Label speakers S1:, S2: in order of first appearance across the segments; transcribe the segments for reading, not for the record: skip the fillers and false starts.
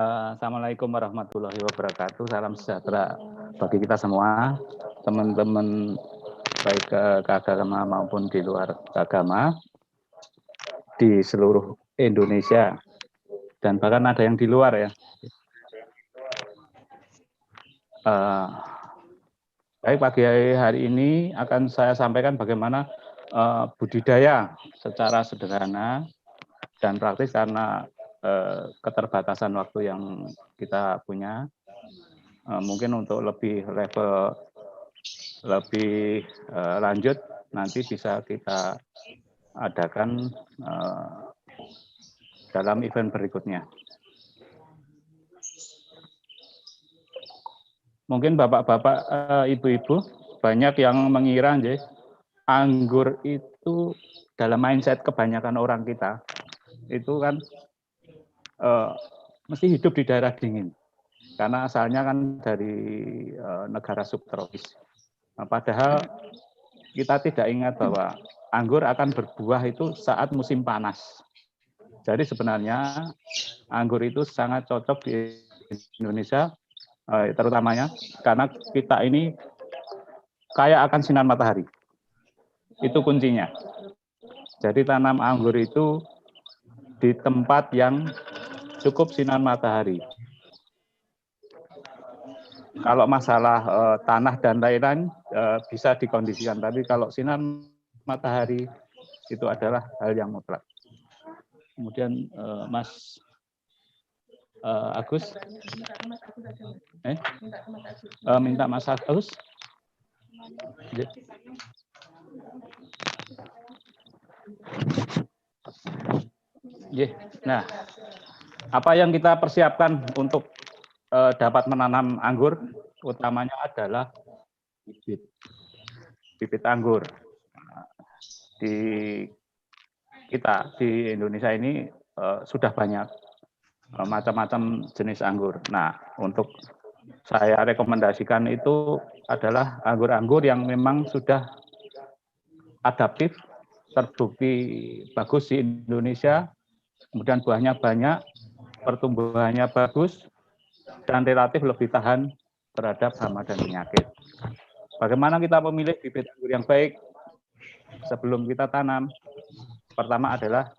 S1: Assalamualaikum warahmatullahi wabarakatuh. Salam sejahtera bagi kita semua, teman-teman baik keagama maupun di luar agama di seluruh Indonesia dan bahkan ada yang di luar ya. Baik, pagi hari ini akan saya sampaikan bagaimana budidaya secara sederhana dan praktis karena keterbatasan waktu yang kita punya. Mungkin untuk lebih level lebih lanjut nanti bisa kita adakan dalam event berikutnya. Mungkin bapak-bapak, ibu-ibu banyak yang mengira anggur itu dalam mindset kebanyakan orang kita itu kan mesti hidup di daerah dingin karena asalnya kan dari negara subtropis. Nah, padahal kita tidak ingat bahwa anggur akan berbuah itu saat musim panas. Jadi sebenarnya anggur itu sangat cocok di Indonesia, terutamanya karena kita ini kaya akan sinar matahari. Itu kuncinya. Jadi tanam anggur itu di tempat yang cukup sinar matahari. Kalau masalah tanah dan lain-lain bisa dikondisikan, tapi kalau sinar matahari itu adalah hal yang mutlak. Kemudian Mas Agus, minta Mas Agus. Nah, apa yang kita persiapkan untuk dapat menanam anggur, utamanya adalah bibit anggur. Di kita di Indonesia ini sudah banyak macam-macam jenis anggur. Nah, untuk saya rekomendasikan itu adalah anggur-anggur yang memang sudah adaptif, terbukti bagus di Indonesia, kemudian buahnya banyak, pertumbuhannya bagus, dan relatif lebih tahan terhadap hama dan penyakit. Bagaimana kita memilih bibit anggur yang baik sebelum kita tanam? Pertama adalah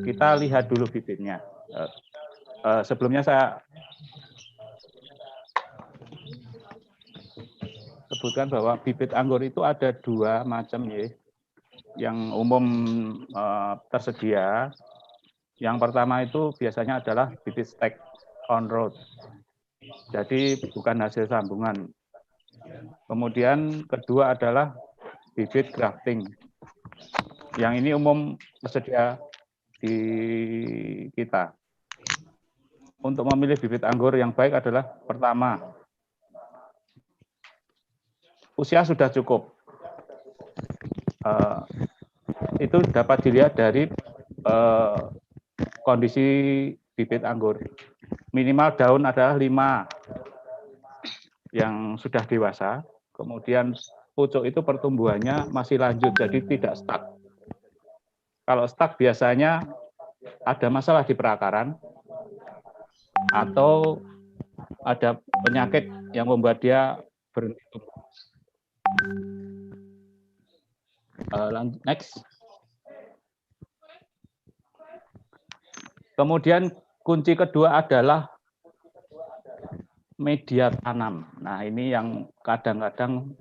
S1: kita lihat dulu bibitnya. Sebelumnya saya sebutkan bahwa bibit anggur itu ada dua macam yang umum tersedia. Yang pertama itu biasanya adalah bibit stack on road. Jadi bukan hasil sambungan. Kemudian kedua adalah bibit grafting. Yang ini umum tersedia di kita. Untuk memilih bibit anggur yang baik adalah pertama, usia sudah cukup. Itu dapat dilihat dari kondisi bibit anggur. Minimal daun adalah 5 yang sudah dewasa. Kemudian pucuk itu pertumbuhannya masih lanjut, jadi tidak stuck. Kalau stuck biasanya ada masalah di perakaran atau ada penyakit yang membuat dia berhenti tumbuh. Next. Kemudian kunci kedua adalah media tanam. Nah, ini yang kadang-kadang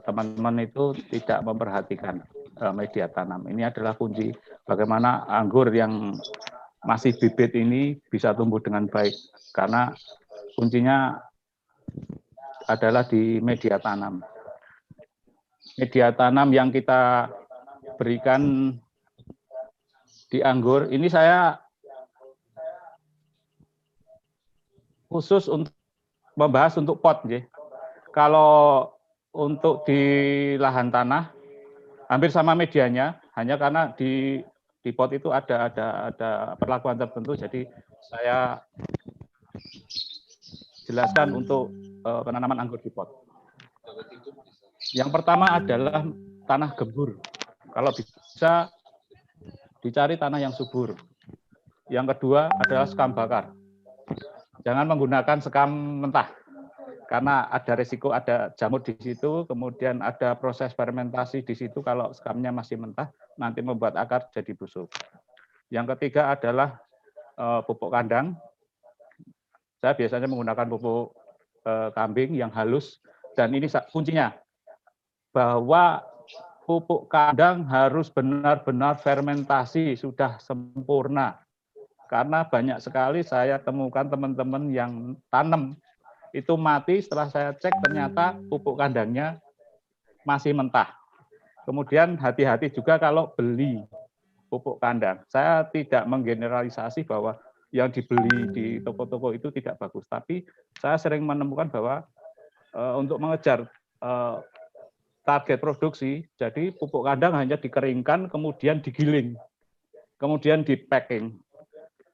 S1: teman-teman itu tidak memperhatikan media tanam. Ini adalah kunci bagaimana anggur yang masih bibit ini bisa tumbuh dengan baik. Karena kuncinya adalah di media tanam. Media tanam yang kita berikan di anggur, ini saya khusus untuk membahas untuk pot. Kalau untuk di lahan tanah, hampir sama medianya, hanya karena di pot itu ada perlakuan tertentu, jadi saya jelaskan untuk penanaman anggur di pot. Yang pertama adalah tanah gembur. Kalau bisa dicari tanah yang subur. Yang kedua adalah sekam bakar. Jangan menggunakan sekam mentah, karena ada risiko ada jamur di situ, kemudian ada proses fermentasi di situ. Kalau sekamnya masih mentah, nanti membuat akar jadi busuk. Yang ketiga adalah pupuk kandang. Saya biasanya menggunakan pupuk kambing yang halus, dan ini kuncinya bahwa pupuk kandang harus benar-benar fermentasi sudah sempurna. Karena banyak sekali saya temukan teman-teman yang tanam itu mati, setelah saya cek ternyata pupuk kandangnya masih mentah. Kemudian hati-hati juga kalau beli pupuk kandang. Saya tidak menggeneralisasi bahwa yang dibeli di toko-toko itu tidak bagus, tapi saya sering menemukan bahwa untuk mengejar target produksi, jadi pupuk kandang hanya dikeringkan, kemudian digiling, kemudian di-packing.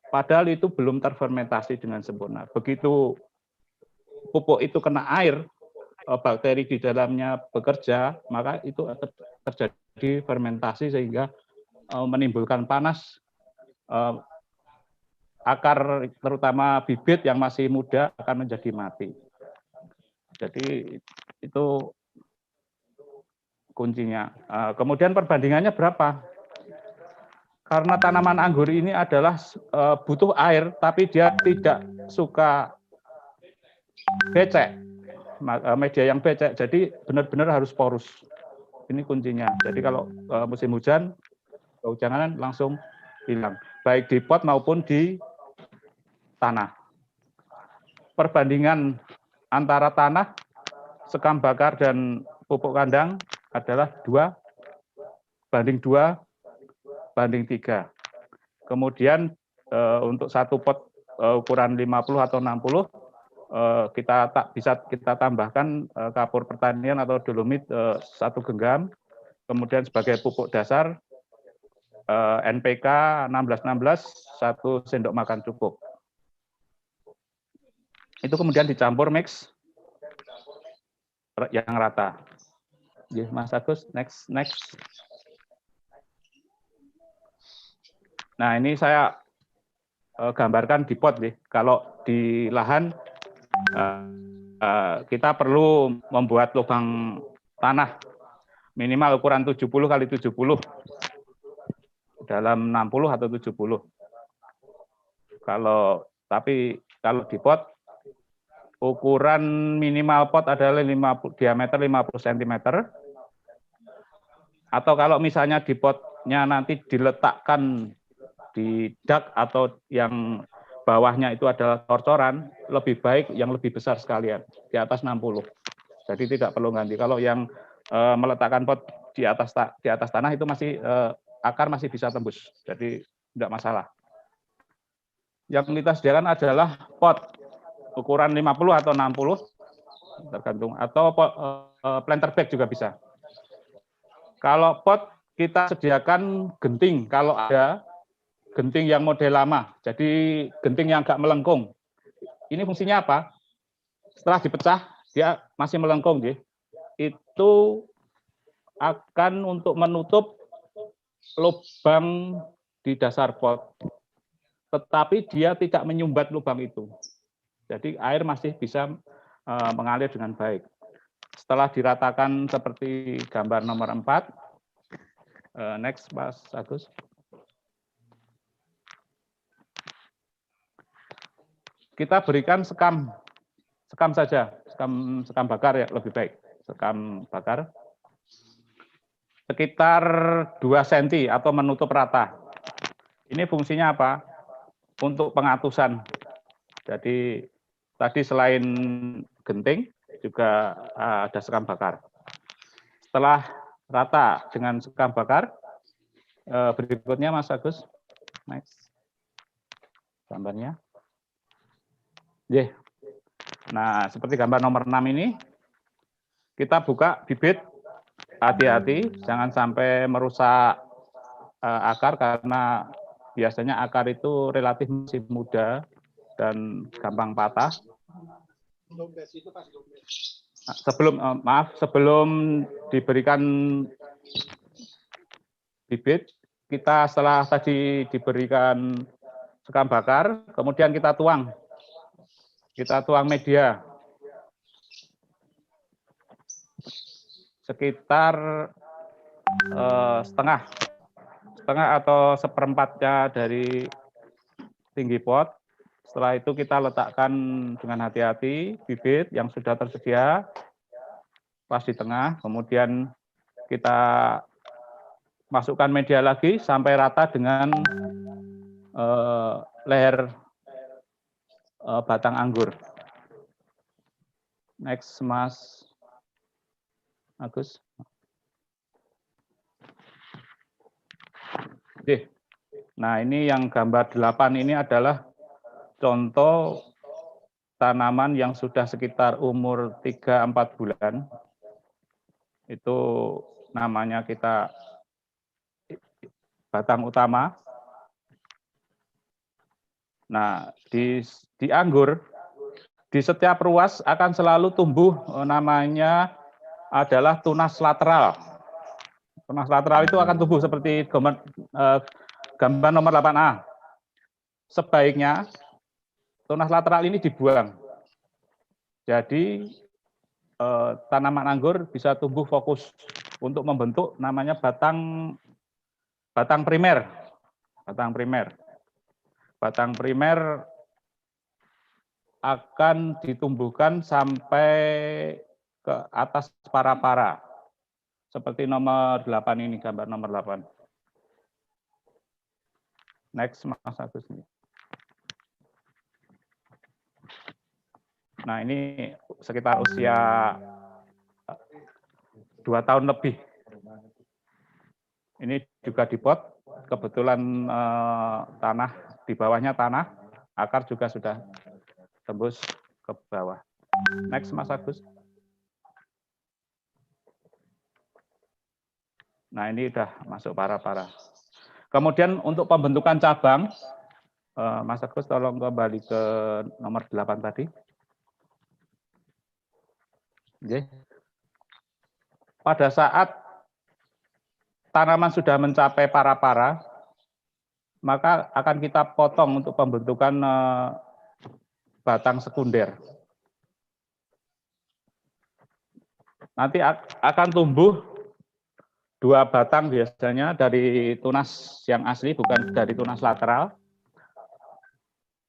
S1: Padahal itu belum terfermentasi dengan sempurna. Begitu pupuk itu kena air, bakteri di dalamnya bekerja, maka itu terjadi fermentasi sehingga menimbulkan panas. Akar terutama bibit yang masih muda akan menjadi mati. Jadi itu kuncinya. Kemudian perbandingannya berapa? Karena tanaman anggur ini adalah butuh air, tapi dia tidak suka becek, media yang becek. Jadi benar-benar harus porus. Ini kuncinya. Jadi kalau musim hujan, kehujanan langsung hilang, baik di pot maupun di tanah. Perbandingan antara tanah, sekam bakar, dan pupuk kandang adalah 2:2:3. Kemudian untuk satu pot ukuran 50 atau 60, bisa kita tambahkan kapur pertanian atau dolomit 1 genggam, kemudian sebagai pupuk dasar NPK 1616 1 sendok makan cukup. Itu kemudian dicampur mix yang rata. Mas Agus, next. Nah, ini saya gambarkan di pot. Kalau di lahan, kita perlu membuat lubang tanah minimal ukuran 70 kali 70 dalam 60 atau 70. Tapi kalau di pot, ukuran minimal pot adalah diameter 50 cm. Atau kalau misalnya di potnya nanti diletakkan di dak atau yang bawahnya itu adalah cor-coran, lebih baik yang lebih besar sekalian, di atas 60. Jadi tidak perlu ganti. Kalau yang meletakkan pot di atas tanah itu masih akar masih bisa tembus, jadi tidak masalah. Yang kita sediakan adalah pot ukuran 50 atau 60, tergantung, atau planter bag juga bisa. Kalau pot kita sediakan genting, kalau ada genting yang model lama, jadi genting yang agak melengkung. Ini fungsinya apa? Setelah dipecah, dia masih melengkung. Itu akan untuk menutup lubang di dasar pot. Tetapi dia tidak menyumbat lubang itu. Jadi air masih bisa mengalir dengan baik. Setelah diratakan seperti gambar nomor 4, next Mas Agus. Kita berikan sekam saja, sekam bakar ya lebih baik, sekam bakar sekitar 2 cm atau menutup rata. Ini fungsinya apa? Untuk pengatusan. Jadi tadi selain genting juga ada sekam bakar. Setelah rata dengan sekam bakar, berikutnya Mas Agus, next gambarnya. Nah, seperti gambar nomor 6 ini, kita buka bibit, hati-hati, jangan sampai merusak akar, karena biasanya akar itu relatif masih muda dan gampang patah. Sebelum diberikan bibit, kita setelah tadi diberikan sekam bakar, kemudian kita tuang media sekitar setengah atau seperempatnya dari tinggi pot. Setelah itu kita letakkan dengan hati-hati bibit yang sudah tersedia pas di tengah, kemudian kita masukkan media lagi sampai rata dengan leher batang anggur. Next, Mas Agus. Oke. Nah, ini yang gambar 8 ini adalah contoh tanaman yang sudah sekitar umur 3-4 bulan. Itu namanya kita batang utama. Nah, di anggur, di setiap ruas akan selalu tumbuh namanya adalah tunas lateral. Tunas lateral itu akan tumbuh seperti gambar nomor 8A. Sebaiknya tunas lateral ini dibuang. Jadi tanaman anggur bisa tumbuh fokus untuk membentuk namanya batang primer. Batang primer akan ditumbuhkan sampai ke atas para-para. Seperti nomor 8 ini, gambar nomor 8. Next, Mas Agus. Nah, ini sekitar usia 2 tahun lebih. Ini juga di pot, kebetulan tanah, di bawahnya tanah, akar juga sudah tembus ke bawah. Next, Mas Agus. Nah, ini udah masuk para-para. Kemudian untuk pembentukan cabang, Mas Agus tolong kembali ke nomor 8 tadi. Oke. Pada saat tanaman sudah mencapai para-para, maka akan kita potong untuk pembentukan batang sekunder. Nanti akan tumbuh 2 batang biasanya dari tunas yang asli, bukan dari tunas lateral.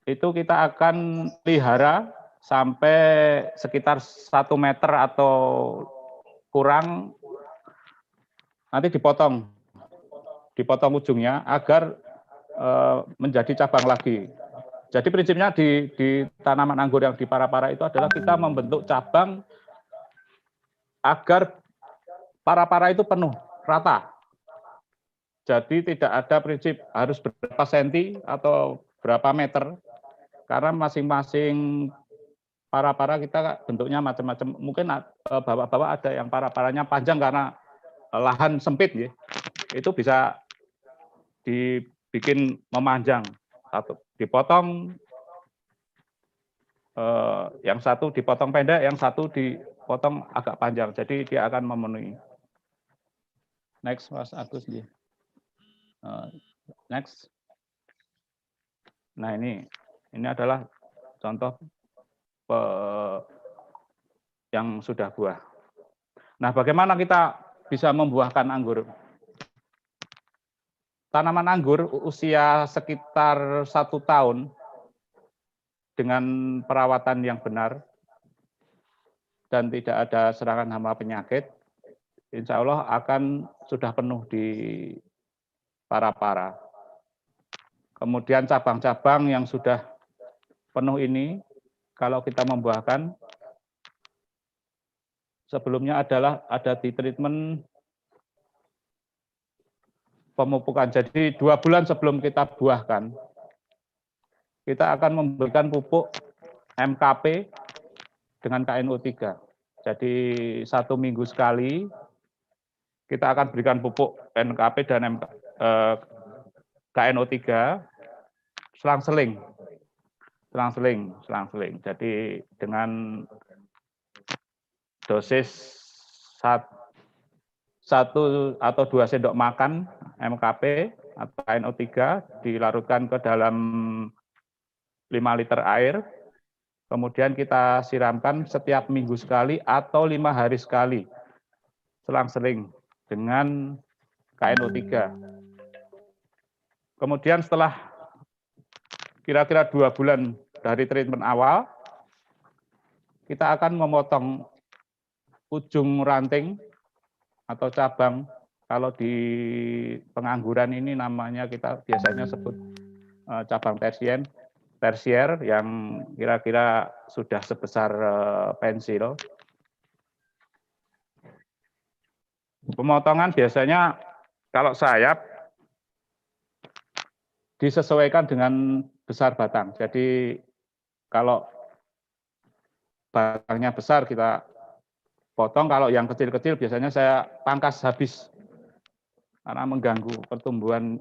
S1: Itu kita akan pelihara sampai sekitar 1 meter atau kurang, nanti dipotong ujungnya agar menjadi cabang lagi. Jadi prinsipnya di tanaman anggur yang di para-para itu adalah kita membentuk cabang agar para-para itu penuh, rata. Jadi tidak ada prinsip harus berapa senti atau berapa meter, karena masing-masing para-para kita bentuknya macam-macam. Mungkin bapak-bapak ada yang para-paranya panjang karena lahan sempit, ya. Itu bisa dibikin memanjang, atau dipotong, yang satu dipotong pendek, yang satu dipotong agak panjang. Jadi dia akan memenuhi. Next, Mas Agus. Next. Nah, ini adalah contoh yang sudah buah. Nah, bagaimana kita bisa membuahkan anggur? Tanaman anggur usia sekitar 1 tahun dengan perawatan yang benar dan tidak ada serangan hama penyakit, insya Allah akan sudah penuh di para-para. Kemudian cabang-cabang yang sudah penuh ini, kalau kita membuahkan, sebelumnya adalah ada di treatment pemupukan. Jadi 2 bulan sebelum kita buahkan, kita akan memberikan pupuk MKP dengan KNO3. Jadi 1 minggu sekali kita akan berikan pupuk NKP dan KNO3 selang-seling. Jadi dengan dosis 1 atau 2 sendok makan MKP atau NO3 dilarutkan ke dalam 5 liter air, kemudian kita siramkan setiap minggu sekali atau 5 hari sekali, selang-seling dengan KNO3. Kemudian setelah kira-kira 2 bulan dari treatment awal, kita akan memotong ujung ranting atau cabang. Kalau di pengangguran ini namanya kita biasanya sebut cabang tersier yang kira-kira sudah sebesar pensil. Pemotongan biasanya kalau sayap disesuaikan dengan besar batang. Jadi kalau batangnya besar kita potong, kalau yang kecil-kecil biasanya saya pangkas habis karena mengganggu pertumbuhan.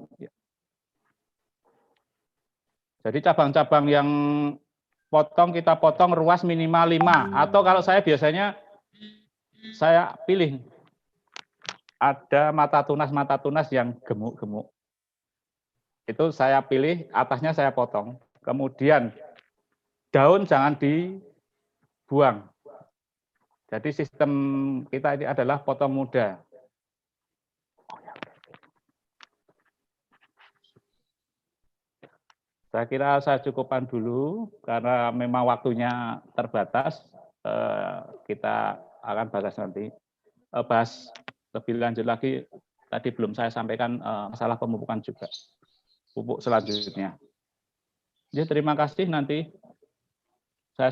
S1: Jadi cabang-cabang yang kita potong ruas minimal 5, atau kalau saya biasanya saya pilih ada mata tunas yang gemuk-gemuk. Itu saya pilih, atasnya saya potong. Kemudian daun jangan dibuang. Jadi sistem kita ini adalah potong muda. Saya kira saya cukupkan dulu karena memang waktunya terbatas. Kita akan bahas nanti. Bahas lebih lanjut lagi. Tadi belum saya sampaikan masalah pemupukan juga. Pupuk selanjutnya. Ya, terima kasih, nanti saya